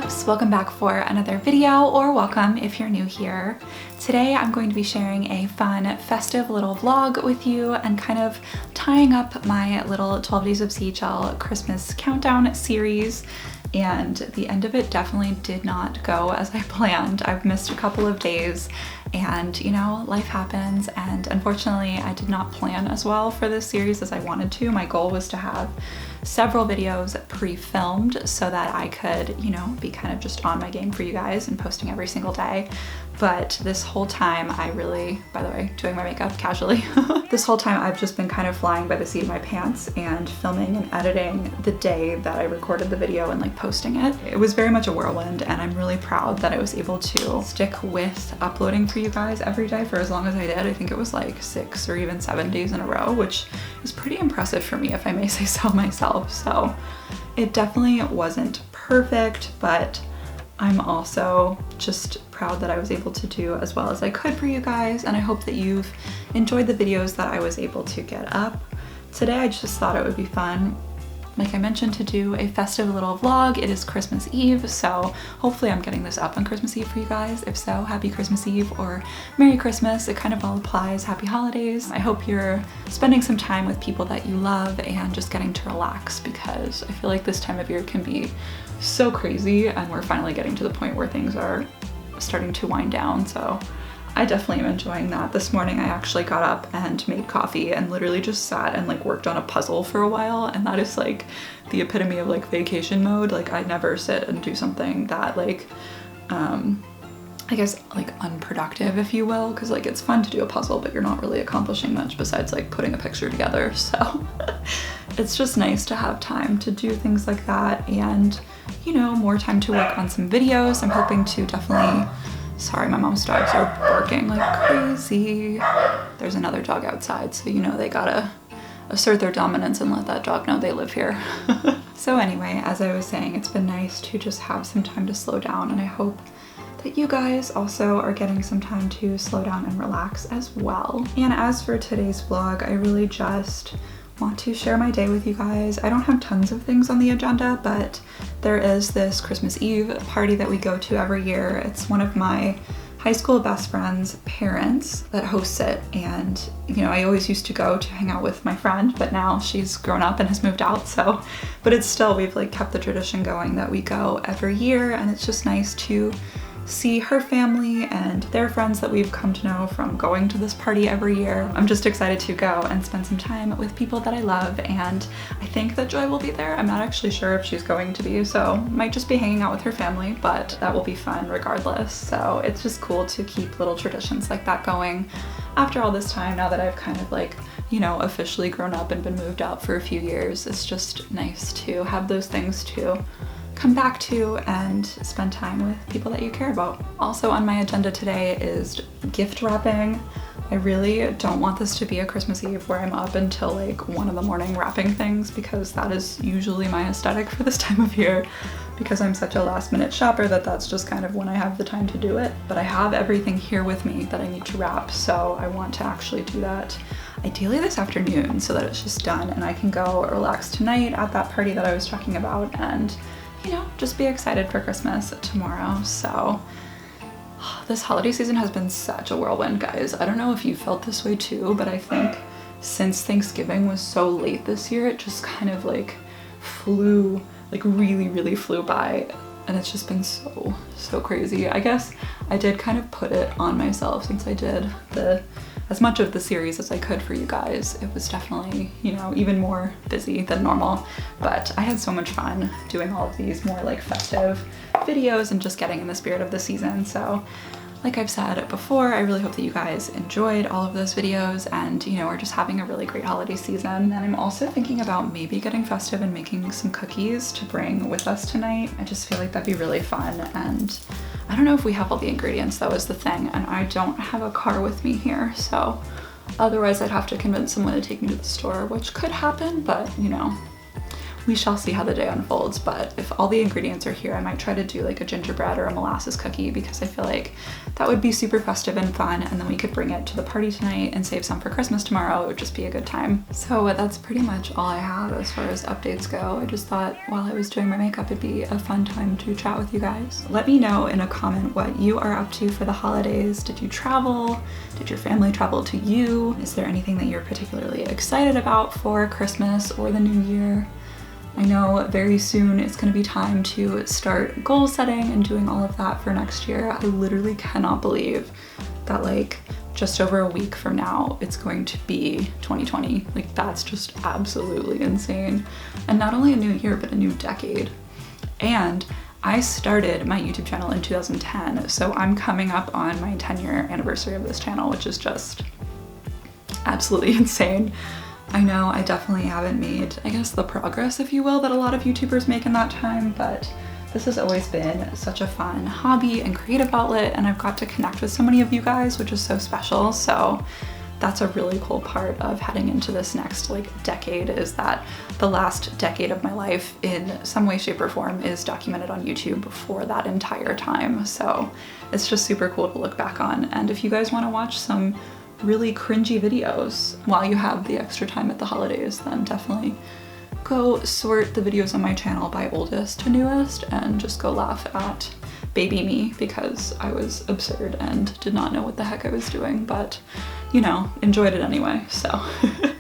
loves, welcome back for another video, or welcome if you're new here. Today I'm going to be sharing a fun, festive little vlog with you and kind of tying up my little 12 Days of CHL Christmas countdown series. And the end of it definitely did not go as I planned. I've missed a couple of days and you know, life happens, and unfortunately I did not plan as well for this series as I wanted to. My goal was to have several videos pre-filmed so that I could, you know, be kind of just on my game for you guys and posting every single day. But this whole time I really, by the way, doing my makeup casually, this whole time I've just been kind of flying by the seat of my pants and filming and editing the day that I recorded the video and like posting it. It was very much a whirlwind, and I'm really proud that I was able to stick with uploading for you guys every day for as long as I did. I think it was like 6 or even 7 days in a row, which is pretty impressive for me, if I may say so myself. So it definitely wasn't perfect, but I'm also just proud that I was able to do as well as I could for you guys, and I hope that you've enjoyed the videos that I was able to get up. Today I just thought it would be fun, like I mentioned, to do a festive little vlog. It is Christmas Eve, so hopefully I'm getting this up on Christmas Eve for you guys. If so, happy Christmas Eve or Merry Christmas. It kind of all applies. Happy holidays. I hope you're spending some time with people that you love and just getting to relax, because I feel like this time of year can be so crazy, and we're finally getting to the point where things are starting to wind down. So I definitely am enjoying that. This morning I actually got up and made coffee and literally just sat and like worked on a puzzle for a while, and that is like the epitome of like vacation mode. Like I never sit and do something that like I guess like unproductive, if you will, because like it's fun to do a puzzle but you're not really accomplishing much besides like putting a picture together. So it's just nice to have time to do things like that, and you know, more time to work on some videos. I'm hoping to definitely, sorry, my mom's dogs are barking like crazy. There's another dog outside, so you know they gotta assert their dominance and let that dog know they live here. So anyway, as I was saying, it's been nice to just have some time to slow down, and I hope that you guys also are getting some time to slow down and relax as well. And as for today's vlog, I really just want to share my day with you guys. I don't have tons of things on the agenda, but there is this Christmas Eve party that we go to every year. It's one of my high school best friend's parents that hosts it, and you know, I always used to go to hang out with my friend, but now she's grown up and has moved out, so, but it's still, we've like kept the tradition going that we go every year, and it's just nice to see her family and their friends that we've come to know from going to this party every year. I'm just excited to go and spend some time with people that I love, and I think that Joy will be there. I'm not actually sure if she's going to be, so might just be hanging out with her family, but that will be fun regardless. So it's just cool to keep little traditions like that going after all this time, now that I've kind of like, you know, officially grown up and been moved out for a few years. It's just nice to have those things to come back to and spend time with people that you care about. Also on my agenda today is gift wrapping. I really don't want this to be a Christmas Eve where I'm up until like 1 in the morning wrapping things, because that is usually my aesthetic for this time of year, because I'm such a last minute shopper that that's just kind of when I have the time to do it. But I have everything here with me that I need to wrap, so I want to actually do that ideally this afternoon so that it's just done and I can go relax tonight at that party that I was talking about, and you know, just be excited for Christmas tomorrow. So this holiday season has been such a whirlwind, guys. I don't know if you felt this way too, but I think since Thanksgiving was so late this year, it just kind of like flew, like really flew by, and it's just been so crazy. I guess I did kind of put it on myself since I did as much of the series as I could for you guys. It was definitely, you know, even more busy than normal, but I had so much fun doing all of these more like festive videos and just getting in the spirit of the season. So like I've said before, I really hope that you guys enjoyed all of those videos and, you know, are just having a really great holiday season. And I'm also thinking about maybe getting festive and making some cookies to bring with us tonight. I just feel like that'd be really fun, and I don't know if we have all the ingredients, though, is the thing, and I don't have a car with me here, so otherwise I'd have to convince someone to take me to the store, which could happen, but you know, we shall see how the day unfolds, but if all the ingredients are here, I might try to do like a gingerbread or a molasses cookie because I feel like that would be super festive and fun, and then we could bring it to the party tonight and save some for Christmas tomorrow. It would just be a good time. So that's pretty much all I have as far as updates go. I just thought while I was doing my makeup, it'd be a fun time to chat with you guys. Let me know in a comment what you are up to for the holidays. Did you travel? Did your family travel to you? Is there anything that you're particularly excited about for Christmas or the new year? I know very soon it's going to be time to start goal setting and doing all of that for next year. I literally cannot believe that like just over a week from now it's going to be 2020. Like that's just absolutely insane. And not only a new year, but a new decade. And I started my YouTube channel in 2010, so I'm coming up on my 10-year anniversary of this channel, which is just absolutely insane. I know I definitely haven't made, I guess, the progress, if you will, that a lot of YouTubers make in that time, but this has always been such a fun hobby and creative outlet, and I've got to connect with so many of you guys, which is so special. So that's a really cool part of heading into this next like decade, is that the last decade of my life in some way, shape, or form is documented on YouTube for that entire time. So it's just super cool to look back on. And if you guys want to watch some really cringy videos while you have the extra time at the holidays, then definitely go sort the videos on my channel by oldest to newest and just go laugh at baby me, because I was absurd and did not know what the heck I was doing, but you know, enjoyed it anyway, so it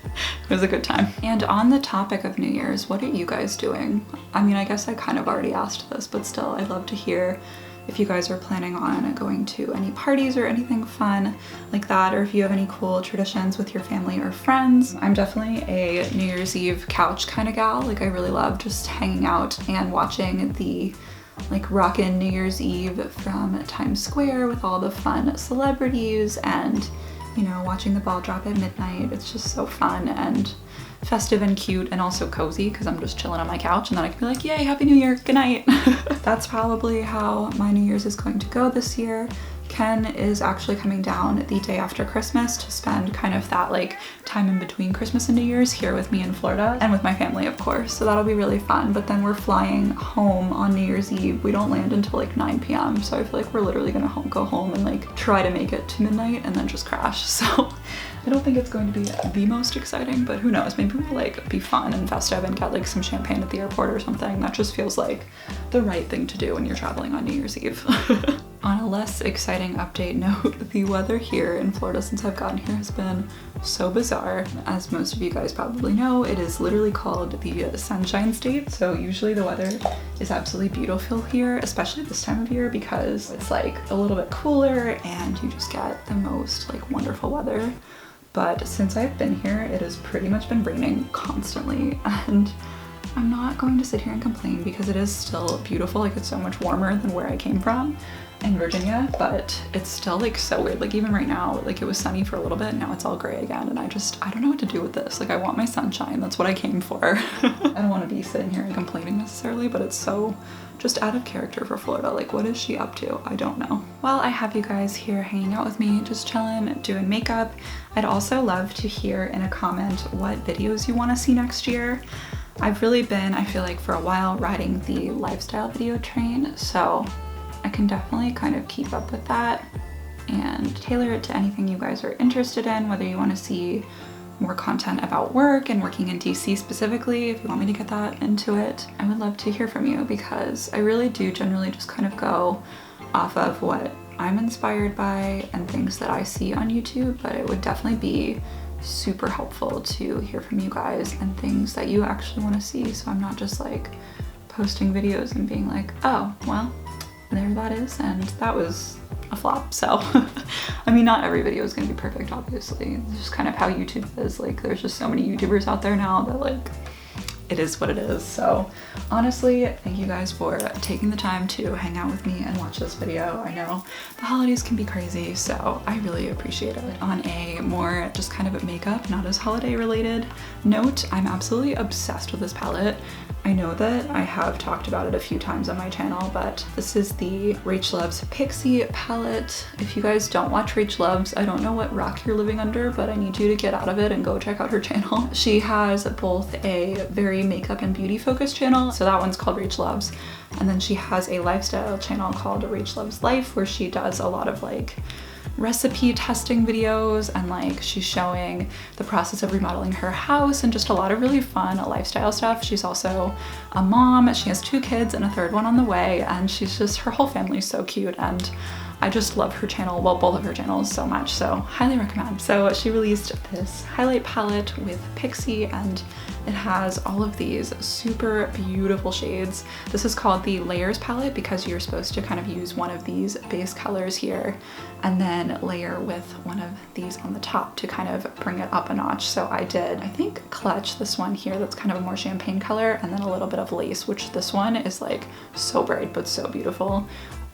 was a good time. And on the topic of New Year's, what are you guys doing? I mean, I guess I kind of already asked this, but still, I'd love to hear if you guys are planning on going to any parties or anything fun like that, or if you have any cool traditions with your family or friends. I'm definitely a New Year's Eve couch kind of gal. Like I really love just hanging out and watching the like rockin' New Year's Eve from Times Square with all the fun celebrities and, you know, watching the ball drop at midnight. It's just so fun and festive and cute and also cozy because I'm just chilling on my couch and then I can be like, yay, Happy New Year, good night. That's probably how my New Year's is going to go this year. Ken is actually coming down the day after Christmas to spend kind of that like time in between Christmas and New Year's here with me in Florida and with my family, of course. So that'll be really fun. But then we're flying home on New Year's Eve. We don't land until like 9 p.m. So I feel like we're literally gonna go home and like try to make it to midnight and then just crash. So I don't think it's going to be the most exciting, but who knows? Maybe we'll like be fun and festive and get like some champagne at the airport or something. That just feels like the right thing to do when you're traveling on New Year's Eve. On a less exciting update note, the weather here in Florida since I've gotten here has been so bizarre. As most of you guys probably know, it is literally called the Sunshine State. So usually the weather is absolutely beautiful here, especially this time of year because it's like a little bit cooler and you just get the most like wonderful weather. But since I've been here, it has pretty much been raining constantly, and I'm not going to sit here and complain because it is still beautiful. Like it's so much warmer than where I came from in Virginia, but it's still like so weird. Like even right now, like it was sunny for a little bit, now it's all gray again, and I don't know what to do with this. Like I want my sunshine, that's what I came for. I don't want to be sitting here and complaining necessarily, but it's so just out of character for Florida. Like what is she up to? I don't know. Well, I have you guys here hanging out with me, just chilling, doing makeup. I'd also love to hear in a comment what videos you want to see next year. I've really been, I feel like for a while, riding the lifestyle video train, so I can definitely kind of keep up with that and tailor it to anything you guys are interested in, whether you want to see more content about work and working in DC specifically. If you want me to get that into it, I would love to hear from you because I really do generally just kind of go off of what I'm inspired by and things that I see on YouTube, but it would definitely be super helpful to hear from you guys and things that you actually want to see, so I'm not just like posting videos and being like, oh, well, there that is, and that was a flop. So I mean, not every video is going to be perfect, obviously. It's just kind of how YouTube is. Like there's just so many YouTubers out there now that like it is what it is. So honestly, thank you guys for taking the time to hang out with me and watch this video. I know the holidays can be crazy, so I really appreciate it. On a more just kind of a makeup, not as holiday related note, I'm absolutely obsessed with this palette. I know that I have talked about it a few times on my channel, but this is the Rach Loves Pixie palette. If you guys don't watch Rach Loves, I don't know what rock you're living under, but I need you to get out of it and go check out her channel. She has both a very makeup and beauty focused channel, so that one's called Rach Loves, and then she has a lifestyle channel called Rach Loves Life, where she does a lot of like recipe testing videos, and like she's showing the process of remodeling her house and just a lot of really fun lifestyle stuff. She's also a mom. She has 2 kids and a 3rd one on the way, and she's just, her whole family is so cute, and I just love her channel, well, both of her channels so much, so highly recommend. So she released this highlight palette with Pixie, and it has all of these super beautiful shades. This is called the Layers palette because you're supposed to kind of use one of these base colors here and then layer with one of these on the top to kind of bring it up a notch. So I did, I think, Clutch, this one here that's kind of a more champagne color, and then a little bit of Lace, which this one is like so bright but so beautiful.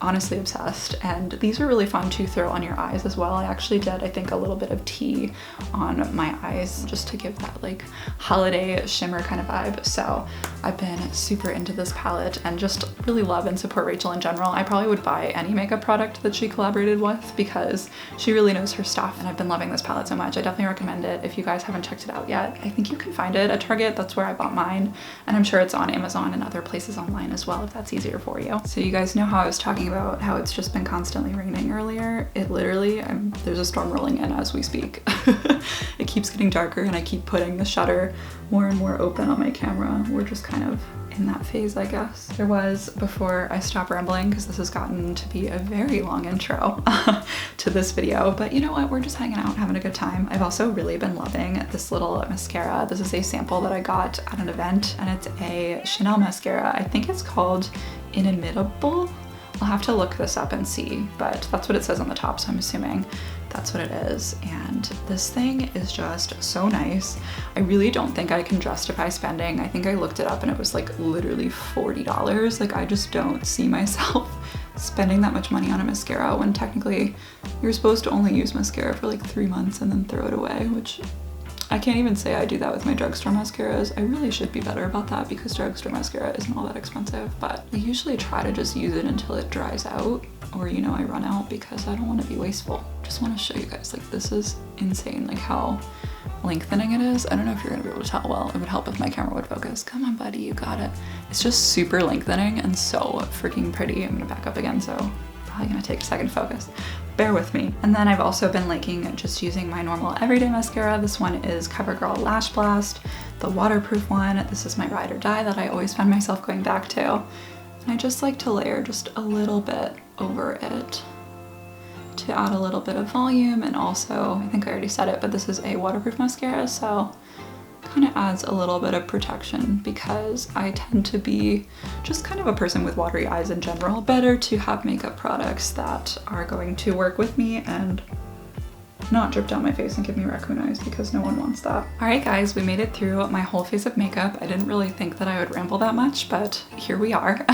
Honestly obsessed, and these are really fun to throw on your eyes as well. I actually did, I think, a little bit of tea on my eyes just to give that like holiday shimmer kind of vibe. So I've been super into this palette and just really love and support Rachel in general. I probably would buy any makeup product that she collaborated with because she really knows her stuff, and I've been loving this palette so much. I definitely recommend it if you guys haven't checked it out yet. I think you can find it at Target, that's where I bought mine, and I'm sure it's on Amazon and other places online as well if that's easier for you. So you guys know how I was talking about how it's just been constantly raining earlier. It literally, there's a storm rolling in as we speak. It keeps getting darker, and I keep putting the shutter more and more open on my camera. We're just kind of in that phase, I guess. There was, before I stop rambling, because this has gotten to be a very long intro to this video, but you know what, we're just hanging out, having a good time. I've also really been loving this little mascara. This is a sample that I got at an event, and it's a Chanel mascara. I think it's called Inimitable. I'll have to look this up and see, but that's what it says on the top, so I'm assuming that's what it is. And this thing is just so nice. I really don't think I can justify spending, I think I looked it up and it was like literally $40. Like, I just don't see myself spending that much money on a mascara when technically you're supposed to only use mascara for like 3 months and then throw it away, which I can't even say I do that with my drugstore mascaras. I really should be better about that because drugstore mascara isn't all that expensive, but I usually try to just use it until it dries out, or you know, I run out, because I don't want to be wasteful. Just want to show you guys, like, this is insane, like how lengthening it is. I don't know if you're gonna be able to tell. Well, it would help if my camera would focus. Come on, buddy, you got it. It's just super lengthening and so freaking pretty. I'm gonna back up again, so probably gonna take a second to focus. Bear with me. And then I've also been liking just using my normal everyday mascara. This one is CoverGirl Lash Blast, the waterproof one. This is my ride or die that I always find myself going back to. And I just like to layer just a little bit over it to add a little bit of volume, and also, I think I already said it, but this is a waterproof mascara, so kind of adds a little bit of protection because I tend to be just kind of a person with watery eyes in general. Better to have makeup products that are going to work with me and not drip down my face and give me raccoon eyes, because no one wants that. All right guys, we made it through my whole face of makeup. I didn't really think that I would ramble that much, but here we are.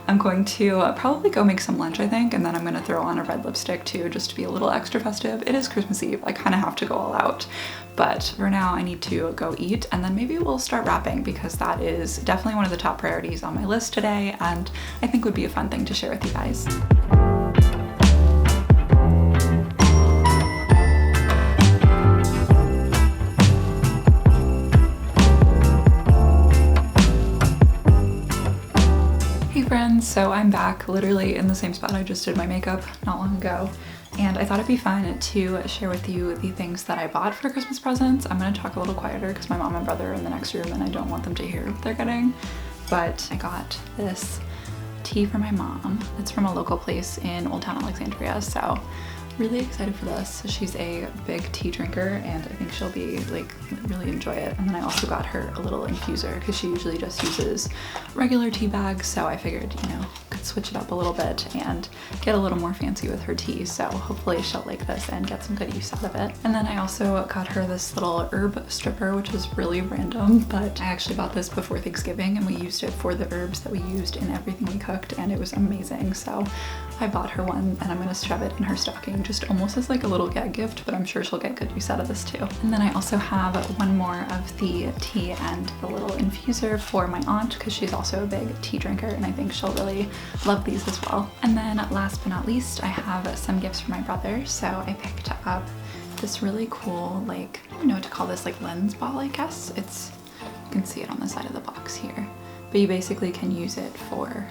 I'm going to probably go make some lunch, I think, and then I'm gonna throw on a red lipstick too, just to be a little extra festive. It is Christmas Eve, I kind of have to go all out. But for now, I need to go eat, and then maybe we'll start wrapping, because that is definitely one of the top priorities on my list today, and I think would be a fun thing to share with you guys. Friends, so I'm back literally in the same spot I just did my makeup not long ago, and I thought it'd be fun to share with you the things that I bought for Christmas presents. I'm gonna talk a little quieter because my mom and brother are in the next room and I don't want them to hear what they're getting, but I got this tea for my mom. It's from a local place in Old Town Alexandria, so really excited for this. She's a big tea drinker and I think she'll be like really enjoy it. And then I also got her a little infuser because she usually just uses regular tea bags, so I figured, you know, could switch it up a little bit and get a little more fancy with her tea. So hopefully she'll like this and get some good use out of it. And then I also got her this little herb stripper, which is really random, but I actually bought this before Thanksgiving and we used it for the herbs that we used in everything we cooked, and it was amazing. So I bought her one and I'm gonna shove it in her stocking just almost as like a little gag gift, but I'm sure she'll get good use out of this too. And then I also have one more of the tea and the little infuser for my aunt because she's also a big tea drinker and I think she'll really love these as well. And then last but not least, I have some gifts for my brother. So I picked up this really cool, like, I don't know what to call this, like lens ball, I guess. It's, you can see it on the side of the box here, but you basically can use it for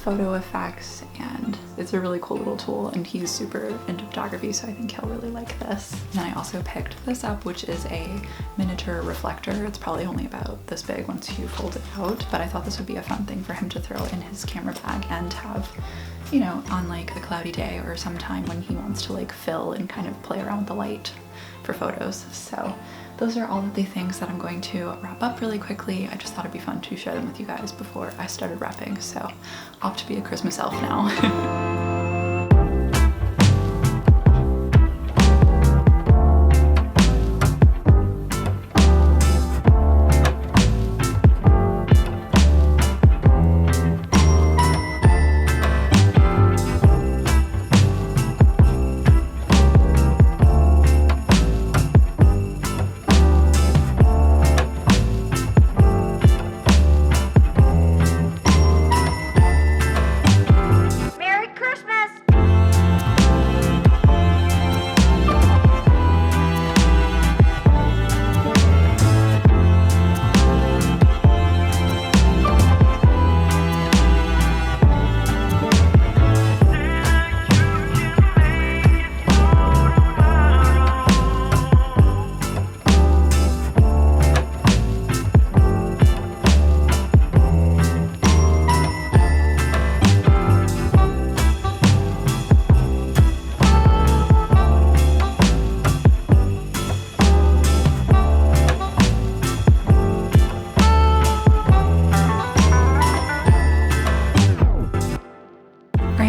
photo effects and it's a really cool little tool and he's super into photography, so I think he'll really like this. And then I also picked this up, which is a miniature reflector. It's probably only about this big once you fold it out, but I thought this would be a fun thing for him to throw in his camera bag and have, you know, on like a cloudy day or sometime when he wants to like fill and kind of play around with the light for photos. So those are all of the things that I'm going to wrap up really quickly. I just thought it'd be fun to share them with you guys before I started wrapping. So I'll have to be a Christmas elf now.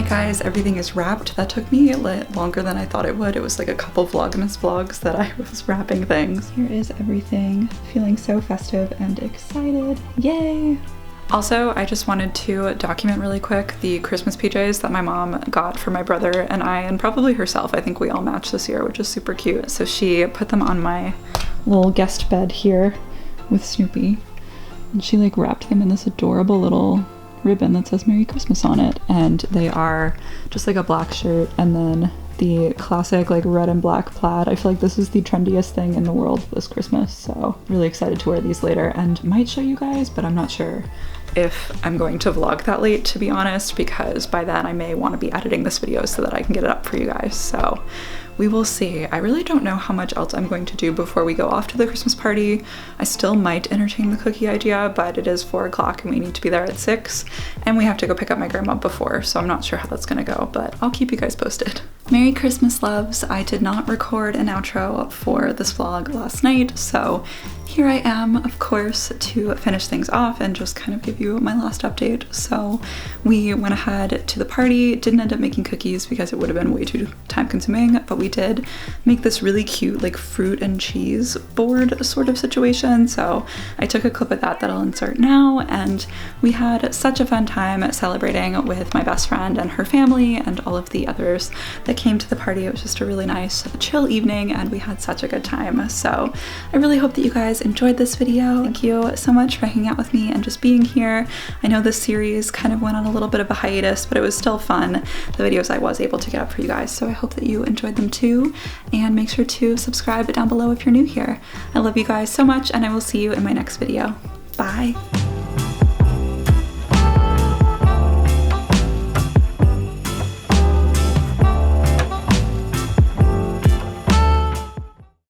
Guys, everything is wrapped. That took me longer than I thought it would. It was like a couple Vlogmas vlogs that I was wrapping things. Here is everything. Feeling so festive and excited. Yay! Also, I just wanted to document really quick the Christmas PJs that my mom got for my brother and I, and probably herself. I think we all matched this year, which is super cute. So she put them on my little guest bed here with Snoopy, and she like wrapped them in this adorable little ribbon that says Merry Christmas on it, and they are just like a black shirt and then the classic like red and black plaid. I feel like this is the trendiest thing in the world this Christmas, so really excited to wear these later and might show you guys, but I'm not sure if I'm going to vlog that late, to be honest, because by then I may want to be editing this video so that I can get it up for you guys, so we will see. I really don't know how much else I'm going to do before we go off to the Christmas party. I still might entertain the cookie idea, but it is 4 o'clock and we need to be there at 6, and we have to go pick up my grandma before, so I'm not sure how that's gonna go, but I'll keep you guys posted. Merry Christmas, loves. I did not record an outro for this vlog last night, so here I am, of course, to finish things off and just kind of give you my last update. So we went ahead to the party, didn't end up making cookies because it would have been way too time consuming, but we did make this really cute like fruit and cheese board sort of situation. So I took a clip of that I'll insert now, and we had such a fun time celebrating with my best friend and her family and all of the others that came to the party. It was just a really nice chill evening and we had such a good time. So I really hope that you guys enjoyed this video. Thank you so much for hanging out with me and just being here. I know this series kind of went on a little bit of a hiatus, but it was still fun, the videos I was able to get up for you guys, so I hope that you enjoyed them too, and make sure to subscribe down below if you're new here. I love you guys so much, and I will see you in my next video. Bye!